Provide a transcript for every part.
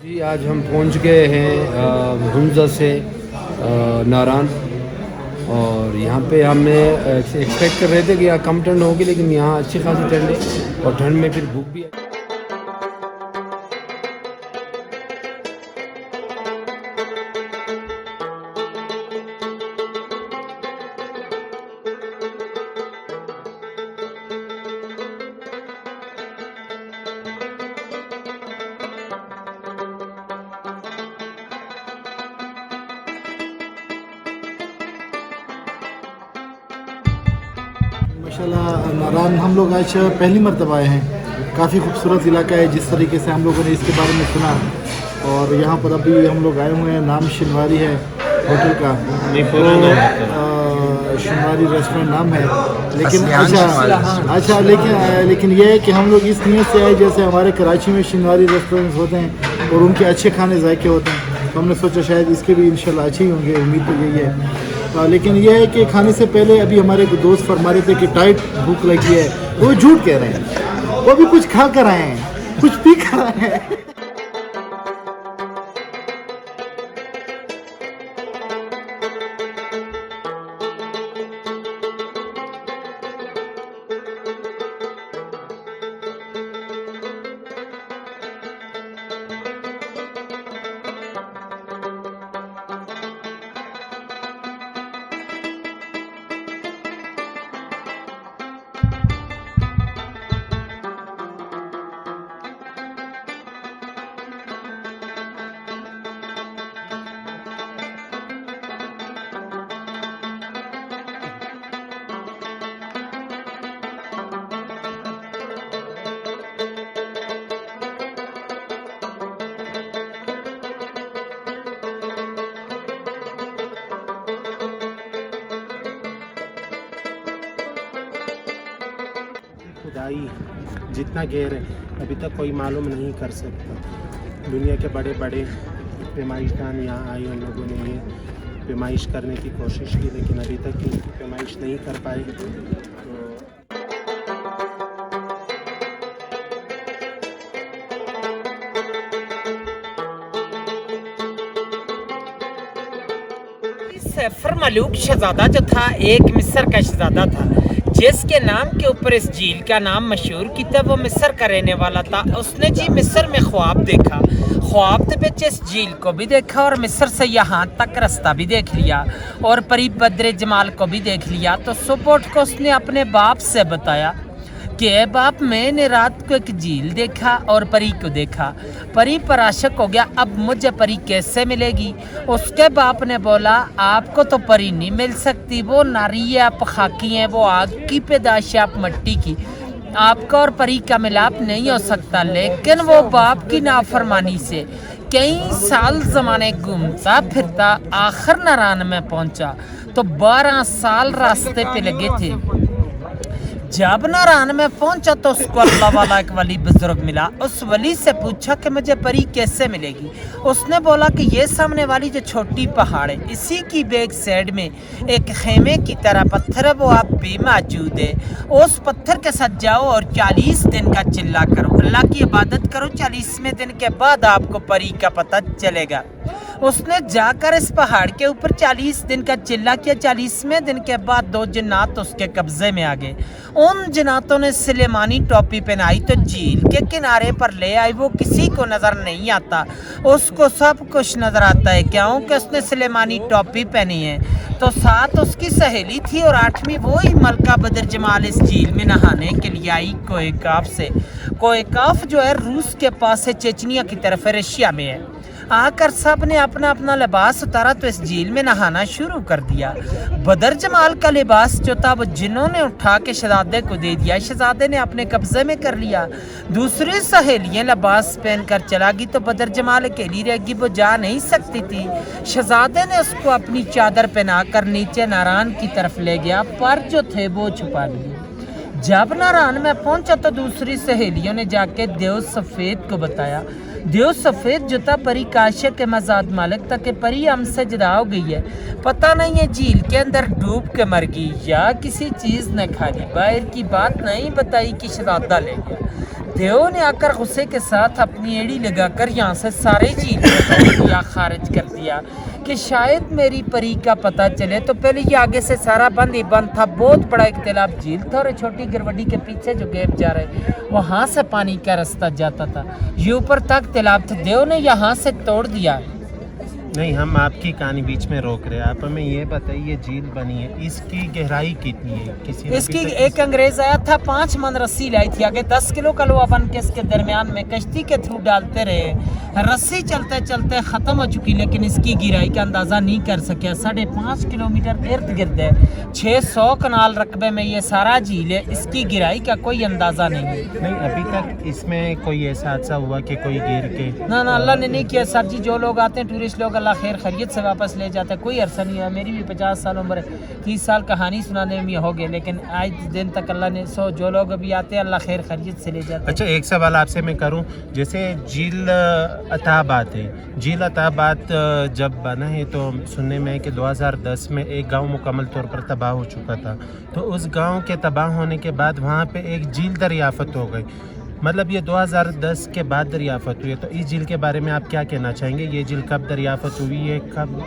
جی آج ہم پہنچ گئے ہیں حمزہ سے ناران، اور یہاں پہ ہم نے ایکسپیکٹ کر رہے تھے کہ یہاں کم ٹھنڈ ہوگی، لیکن یہاں اچھی خاصی ٹھنڈ ہے، اور ٹھنڈ میں پھر بھوک بھی ہے۔ ماشاءاللہ ناران ہم لوگ آج پہلی مرتبہ آئے ہیں۔ کافی خوبصورت علاقہ ہے، جس طریقے سے ہم لوگوں نے اس کے بارے میں سنا، اور یہاں پر ابھی ہم لوگ آئے ہوئے ہیں۔ نام شنواری ہے ہوٹل کا، شنواری ریسٹورنٹ نام ہے، لیکن اچھا لیکن یہ ہے کہ ہم لوگ اس نیت سے آئے جیسے ہمارے کراچی میں شنواری ریسٹورنٹس ہوتے ہیں اور ان کے اچھے کھانے ذائقے ہوتے ہیں، تو ہم نے سوچا شاید اس کے بھی انشاءاللہ اچھے ہی ہوں گے، امید تو یہی ہے۔ لیکن یہ ہے کہ کھانے سے پہلے ابھی ہمارے دوست فرما رہے تھے کہ ٹائٹ بھوک لگی ہے، وہ جھوٹ کہہ رہے ہیں، وہ بھی کچھ کھا کر آئے ہیں، کچھ پی کر آئے ہیں۔ خدائی جتنا گہر ہے ابھی تک کوئی معلوم نہیں کر سکتا۔ دنیا کے بڑے بڑے پیمائشدان یہاں آئے، ان لوگوں نے یہ پیمائش کرنے کی کوشش کی، لیکن ابھی تک ان کی پیمائش نہیں کر پائے۔ سفر ملوک شہزادہ جو تھا، ایک مصر کا شہزادہ تھا، جس کے نام کے اوپر اس جھیل کا نام مشہور کی تھا، وہ مصر کا رہنے والا تھا۔ اس نے جی مصر میں خواب دیکھا، خواب دے وچ اس جھیل کو بھی دیکھا، اور مصر سے یہاں تک رستہ بھی دیکھ لیا، اور پری بدر جمال کو بھی دیکھ لیا۔ تو صبح اٹھ کو اس نے اپنے باپ سے بتایا کہ اے باپ، میں نے رات کو ایک جھیل دیکھا اور پری کو دیکھا، پری پر عاشق ہو گیا، اب مجھے پری کیسے ملے گی؟ اس کے باپ نے بولا آپ کو تو پری نہیں مل سکتی، وہ ناری ہے، آپ خاکی ہیں، وہ آگ کی پیدائش ہے، آپ مٹی کی، آپ کا اور پری کا ملاپ نہیں ہو سکتا۔ لیکن وہ باپ کی نافرمانی سے کئی سال زمانے گھومتا پھرتا آخر ناران میں پہنچا، تو 12 سال راستے پہ لگے تھے۔ جب ناران میں پہنچا تو اس کو اللہ والا ایک ولی بزرگ ملا۔ اس ولی سے پوچھا کہ مجھے پری کیسے ملے گی؟ اس نے بولا کہ یہ سامنے والی جو چھوٹی پہاڑ ہے، اسی کی بیک سائڈ میں ایک خیمے کی طرح پتھر ہے، وہ آپ بھی موجود ہے، اس پتھر کے ساتھ جاؤ اور 40 دن کا چلا کرو، اللہ کی عبادت کرو، 40ویں دن کے بعد آپ کو پری کا پتہ چلے گا۔ اس نے جا کر اس پہاڑ کے اوپر 40 دن کا چلا کیا۔ 40ویں دن کے بعد 2 جنات اس کے قبضے میں آ گئے۔ ان جناتوں نے سلیمانی ٹوپی پہنائی تو جھیل کے کنارے پر لے آئی۔ وہ کسی کو نظر نہیں آتا، اس کو سب کچھ نظر آتا ہے، کیونکہ اس نے سلیمانی ٹوپی پہنی ہے۔ تو ساتھ اس کی سہیلی تھی، اور 8ویں وہی ملکہ بدر جمال اس جھیل میں نہانے کے لیے آئی کوہ کاف سے۔ کوہ کاف جو ہے روس کے پاس ہے، چیچنیا کی طرف ہے، رشیا میں ہے۔ آ کر سب نے اپنا اپنا لباس اتارا تو اس جھیل میں نہانا شروع کر دیا۔ بدر جمال کا لباس جو تھا وہ جنہوں نے اٹھا کے شہزادے کو دے دیا، شہزادے نے اپنے قبضے میں کر لیا۔ دوسری سہیلیاں لباس پہن کر چلا گئی تو بدر جمال اکیلی رہ گئی، وہ جا نہیں سکتی تھی۔ شہزادے نے اس کو اپنی چادر پہنا کر نیچے ناران کی طرف لے گیا، پر جو تھے وہ چھپا لیے۔ جب ناران میں پہنچا تو دوسری سہیلیوں نے جا کے دیو سفید کو بتایا۔ دیو سفید جو تھا پری کاشے کے مزاد مالک تھا کہ پری ہم سے جدا ہو گئی ہے، پتہ نہیں ہے جھیل کے اندر ڈوب کے مر گئی یا کسی چیز نے کھا لی، باہر کی بات نہیں بتائی کہ شہزادہ لے گیا۔ देव ने आकर गुस्से के साथ अपनी एड़ी लगाकर यहाँ से सारे झील को तोड़ दिया, खारिज कर दिया कि शायद मेरी परी का पता चले। तो पहले ये आगे से सारा बंद ही बंद था, बहुत बड़ा एक तालाब झील था और छोटी गिरवडी के पीछे जो गैप जा रहे वहाँ से पानी का रास्ता जाता था, ये ऊपर तक तालाब था। देव ने यहाँ से तोड़ दिया। नहीं, हम आपकी कहानी बीच में रोक रहे हैं। आप हमें ये बताइए, झील बनी है, इसकी गहराई कितनी है? किसी ने इसकी अभी तक एक अंग्रेज आया था, 5 मन रस्सी लाई थी, आगे 10 किलो का लोहा बन के इसके दरमियान में कश्ती के थ्रू डालते रहे। रस्सी चलते चलते ख़त्म हो चुकी, लेकिन इसकी गहराई का अंदाज़ा नहीं कर सके। 5.5 किलोमीटर इर्द गिर्द है, 600 कनाल रकबे में ये सारा झील है, इसकी गहराई का कोई अंदाज़ा नहीं है। नहीं, अभी तक इसमें कोई ऐसा हादसा हुआ कि कोई गिर के? ना अल्लाह ने नहीं किया सर जी। जो लोग आते हैं टूरिस्ट लोग, अल्लाह खैर खैरियत से वापस ले जाता है, कोई अरसा नहीं है। मेरी भी 50 साल उम्र है, 30 साल कहानी सुनाने में हो गए, लेकिन आज दिन तक अल्लाह ने जो लोग अभी आते हैं अल्लाह खैर खैरियत से ले जाता है। अच्छा, एक सवाल आपसे मैं करूं, जैसे झील अताबाद है, झील अताबाद जब बना है तो सुनने में है कि 2010 में एक गांव मुकम्मल तौर पर तबाह हो चुका था। तो उस गांव के तबाह होने के बाद वहां पे एक झील दरियाफत हो गई, मतलब ये 2010 के बाद दरियाफत हुई है। तो इस झील के बारे में आप क्या कहना चाहेंगे? ये झील कब दरियाफत हुई है, कब?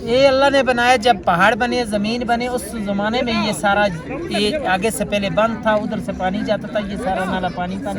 ये अल्लाह ने बनाया, जब पहाड़ बने, ज़मीन बने, उस ज़माने में ये सारा, ये आगे से पहले बंद था, उधर से पानी जाता था, ये सारा नाला पानी था।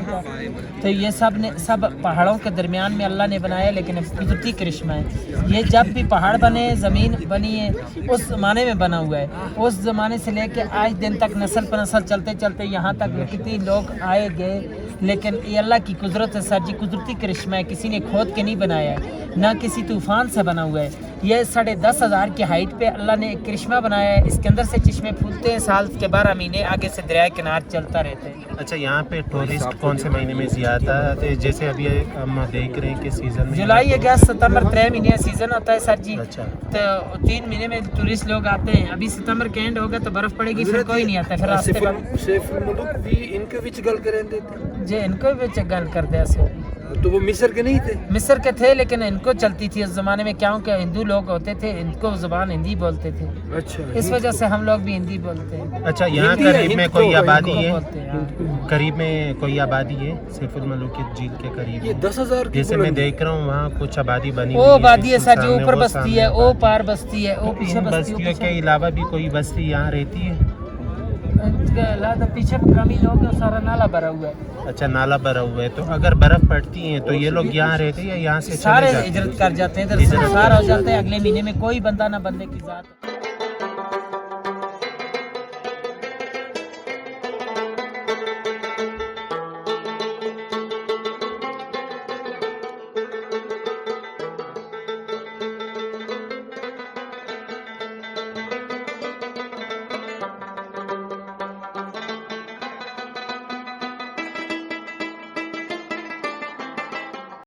तो ये सब पहाड़ों के दरमियान में अल्लाह ने बनाया, लेकिन कुदरती करिश्मा है। ये जब भी पहाड़ बने, ज़मीन बनी है, उस ज़माने में बना हुआ है। उस ज़माने से लेके आज दिन तक नस्ल पर नस्ल चलते चलते यहाँ तक कितने लोग आए गए, लेकिन ये अल्लाह की कुदरत है सर जी, कुदरती करिश्मा है। किसी ने खोद के नहीं बनाया है, ना किसी तूफ़ान से बना हुआ है। ये 10,500 की हाइट पे अल्लाह ने एक करिश्मा बनाया है। इसके अंदर से चश्मे फूलते हैं, साल के 12 महीने आगे से दरिया किनार चलता रहते हैं। अच्छा, यहाँ पे टूरिस्ट कौन से महीने में ज़्यादा आते हैं? जैसे अभी हम देख रहे हैं कि सीज़न में जुलाई, अगस्त, सितंबर 3 महीने सीज़न होता है सर जी। अच्छा। तो 3 महीने में टूरिस्ट लोग आते हैं। अभी सितंबर के एंड होगा तो बर्फ़ पड़ेगी, फिर कोई नहीं आता, फिर रास्ते जी इनको भी गल कर दे। तो वो मिस्र के नहीं थे? मिस्र के थे, लेकिन इनको चलती थी उस ज़माने में, क्योंकि हिंदू लोग होते थे, इनको ज़बान हिंदी बोलते थे। अच्छा, इस वजह से हम लोग भी हिंदी बोलते हैं। अच्छा, यहाँ हिंदी है, करीब में हिंदू कोई को आबादी इनको है? बोलते हैं, हाँ। करीब में कोई आबादी है सैफुल मलूक झील के करीब? ये 10,000 की जैसे मैं बुलंदी। देख रहा हूँ वहाँ कुछ आबादी बनी वो हुई आबादी है सर जी, सामने ऊपर वो बस्ती सामने है, वो आबादी। पार बस्ती है, वो पीछे इन बस्ती बस्तियों के अलावा भी कोई बस्ती यहाँ रहती है? पीछे कमी लोग हैं, सारा नाला भरा हुआ है। अच्छा, नाला भरा हुआ है। तो अगर बर्फ पड़ती है तो ये लोग यहाँ रहते हैं या यहाँ से सारे चले जाते हैं? हिजरत कर जाते हैं, इधर से सारा हो जाते हैं। अगले महीने में कोई बंदा ना बंदे की जात।